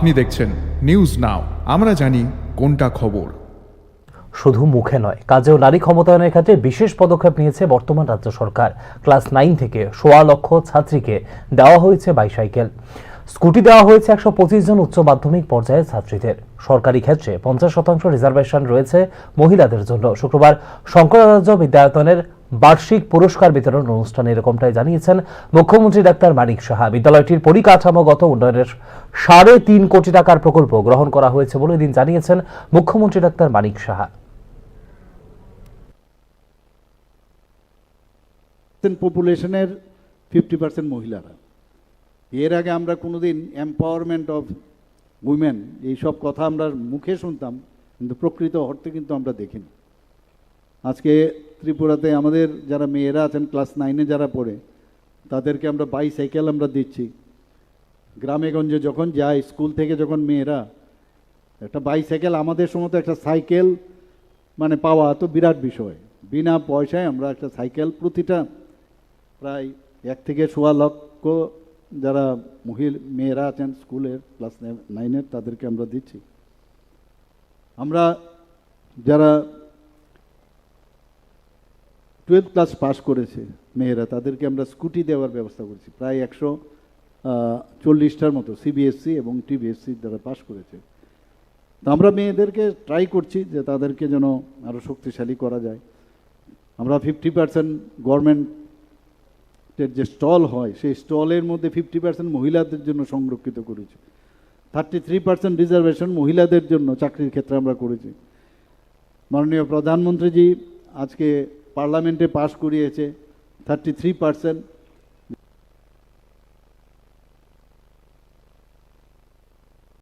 আপনি দেখছেন news now, আমরা জানি কোনটা খবর। শুধু মুখে নয়, কাজেও নারী ক্ষমতায়নের ক্ষেত্রে বিশেষ পদক্ষেপ নিয়েছে বর্তমান রাজ্য সরকার। ক্লাস 9 থেকে 1.25 লক্ষ ছাত্রীকে দেওয়া হয়েছে বাইসাইকেল, স্কুটি দেওয়া হয়েছে 125 জন উচ্চ মাধ্যমিক পর্যায়ের ছাত্রীদের। সরকারি ক্ষেত্রে 50% রিজার্ভেশন রয়েছে মহিলাদের জন্য। শুক্রবার শঙ্করাচার্য বিদ্যায়তনের বার্ষিক পুরস্কার বিতরণ অনুষ্ঠানে এরকমটাই জানিয়েছেন মুখ্যমন্ত্রী ডাক্তার মানিক সাহা। বিদ্যালয়টির পরিকাঠামোগত উন্নয়নের 3.5 কোটি টাকার প্রকল্প গ্রহণ করা হয়েছে বলে এদিন জানিয়েছেন মুখ্যমন্ত্রী ডাক্তার মানিক সাহা। পপুলেশনের 50% মহিলারা। এর আগে আমরা কোনোদিন এম্পাওয়ারমেন্ট অফ উইমেন এইসব কথা আমরা মুখে শুনতাম, কিন্তু প্রকৃত অর্থে কিন্তু আমরা দেখিনি। আজকে ত্রিপুরাতে আমাদের যারা মেয়েরা আছেন ক্লাস 9-এ যারা পড়ে, তাদেরকে আমরা বাইসাইকেল আমরা দিচ্ছি। গ্রামে গঞ্জে যখন যায়, স্কুল থেকে যখন মেয়েরা একটা বাইসাইকেল, আমাদের সময় তো একটা সাইকেল মানে পাওয়া তো বিরাট বিষয়। বিনা পয়সায় আমরা একটা সাইকেল প্রতিটা প্রায় 1 থেকে 1.25 লক্ষ যারা মেয়েরা আছেন স্কুলের ক্লাস 9-এর, তাদেরকে আমরা দিচ্ছি। আমরা যারা 12 ক্লাস পাস করেছে মেয়েরা, তাদেরকে আমরা স্কুটি দেওয়ার ব্যবস্থা করছি। প্রায় 140টার মতো সিবিএসসি এবং টিবিএসসি যারা পাস করেছে। তো আমরা মেয়েদেরকে ট্রাই করছি যে তাদেরকে যেন আরও শক্তিশালী করা যায়। আমরা 50% গভর্নমেন্টের যে স্টল হয়, সেই স্টলের মধ্যে 50% মহিলাদের জন্য সংরক্ষিত করেছি। 33% রিজার্ভেশন মহিলাদের জন্য চাকরির ক্ষেত্রে আমরা করেছি। মাননীয় প্রধানমন্ত্রীজি আজকে পার্লামেন্টে পাশ করিয়েছে 33%